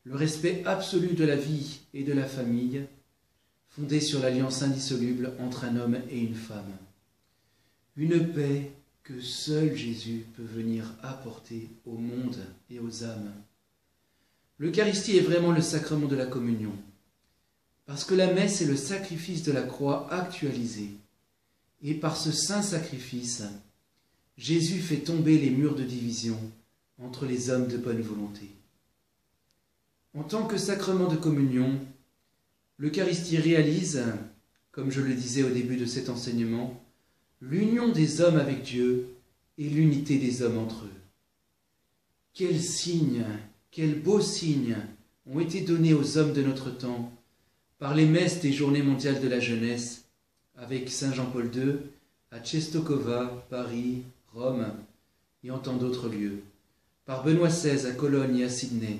le respect absolu de la vie et de la famille, fondée sur l'alliance indissoluble entre un homme et une femme. Une paix que seul Jésus peut venir apporter au monde et aux âmes. L'Eucharistie est vraiment le sacrement de la communion, parce que la messe est le sacrifice de la croix actualisé, et par ce saint sacrifice, Jésus fait tomber les murs de division entre les hommes de bonne volonté. En tant que sacrement de communion, l'Eucharistie réalise, comme je le disais au début de cet enseignement, l'union des hommes avec Dieu et l'unité des hommes entre eux. Quels signes, quels beaux signes ont été donnés aux hommes de notre temps par les messes des Journées mondiales de la jeunesse, avec Saint Jean-Paul II, à Czestochowa, Paris, Rome et en tant d'autres lieux, par Benoît XVI à Cologne et à Sydney,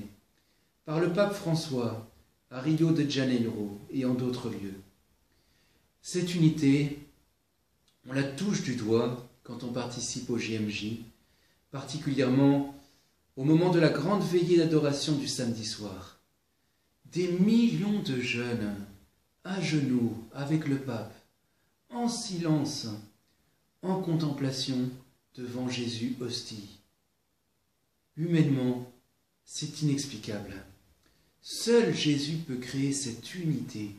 par le pape François à Rio de Janeiro et en d'autres lieux. Cette unité, on la touche du doigt quand on participe au JMJ, particulièrement au moment de la grande veillée d'adoration du samedi soir. Des millions de jeunes, à genoux avec le pape, en silence, en contemplation devant Jésus hostie. Humainement, c'est inexplicable. Seul Jésus peut créer cette unité.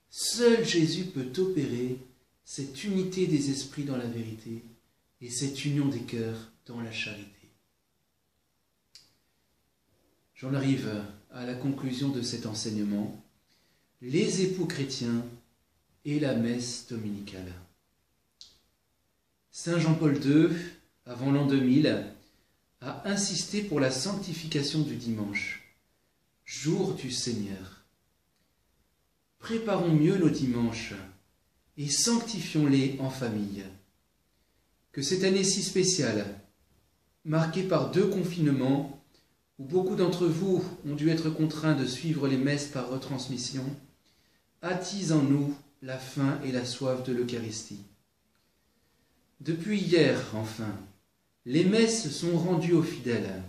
Seul Jésus peut opérer cette unité des esprits dans la vérité et cette union des cœurs dans la charité. J'en arrive à la conclusion de cet enseignement. Les époux chrétiens et la messe dominicale. Saint Jean-Paul II, avant l'an 2000, a insisté pour la sanctification du dimanche, jour du Seigneur. Préparons mieux nos dimanches et sanctifions-les en famille. Que cette année si spéciale, marquée par 2 confinements, où beaucoup d'entre vous ont dû être contraints de suivre les messes par retransmission, attise en nous la faim et la soif de l'Eucharistie. Depuis hier, enfin, les messes sont rendues aux fidèles,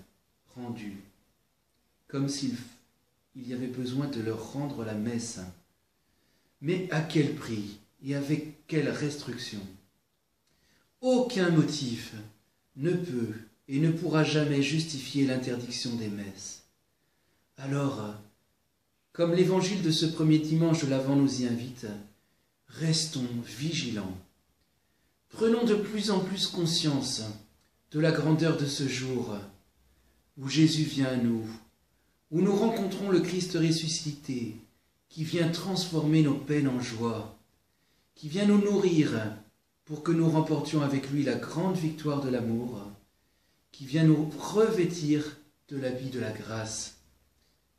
rendues, comme s'il y avait besoin de leur rendre la messe. Mais à quel prix et avec quelle restriction? Aucun motif ne peut et ne pourra jamais justifier l'interdiction des messes. Alors, comme l'évangile de ce premier dimanche de l'Avent nous y invite, restons vigilants. Prenons de plus en plus conscience de la grandeur de ce jour où Jésus vient à nous, où nous rencontrons le Christ ressuscité, qui vient transformer nos peines en joie, qui vient nous nourrir pour que nous remportions avec lui la grande victoire de l'amour, qui vient nous revêtir de l'habit de la grâce,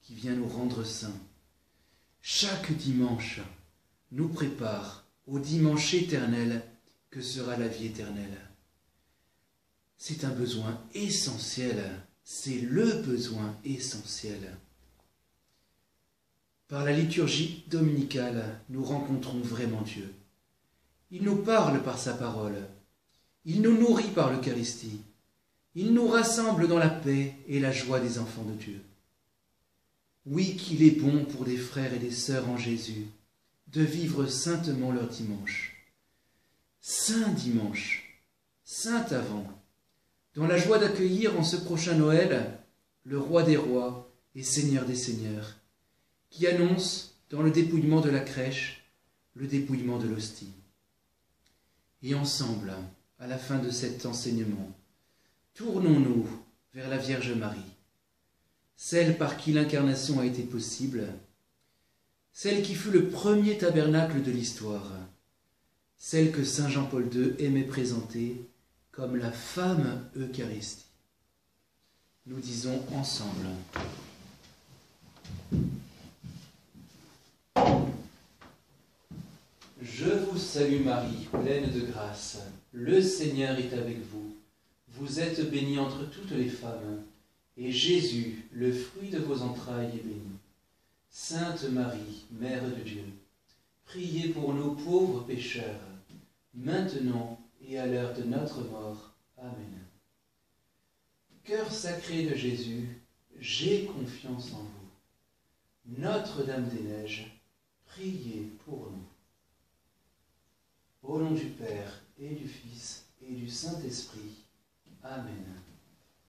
qui vient nous rendre saints. Chaque dimanche nous prépare au dimanche éternel que sera la vie éternelle. C'est un besoin essentiel, c'est le besoin essentiel. Par la liturgie dominicale, nous rencontrons vraiment Dieu. Il nous parle par sa parole, il nous nourrit par l'Eucharistie, il nous rassemble dans la paix et la joie des enfants de Dieu. Oui, qu'il est bon pour des frères et des sœurs en Jésus de vivre saintement leur dimanche. Saint dimanche, saint avant, dans la joie d'accueillir en ce prochain Noël le roi des rois et seigneur des seigneurs, qui annonce dans le dépouillement de la crèche le dépouillement de l'hostie. Et ensemble, à la fin de cet enseignement, tournons-nous vers la Vierge Marie, celle par qui l'incarnation a été possible, celle qui fut le premier tabernacle de l'histoire, celle que saint Jean-Paul II aimait présenter comme la femme Eucharistie. Nous disons ensemble: Je vous salue Marie, pleine de grâce, le Seigneur est avec vous. Vous êtes bénie entre toutes les femmes, et Jésus, le fruit de vos entrailles, est béni. Sainte Marie, Mère de Dieu, priez pour nous pauvres pécheurs, maintenant et à l'heure de notre mort. Amen. Cœur sacré de Jésus, j'ai confiance en vous. Notre-Dame des Neiges, priez pour nous. Au nom du Père et du Fils et du Saint-Esprit. Amen.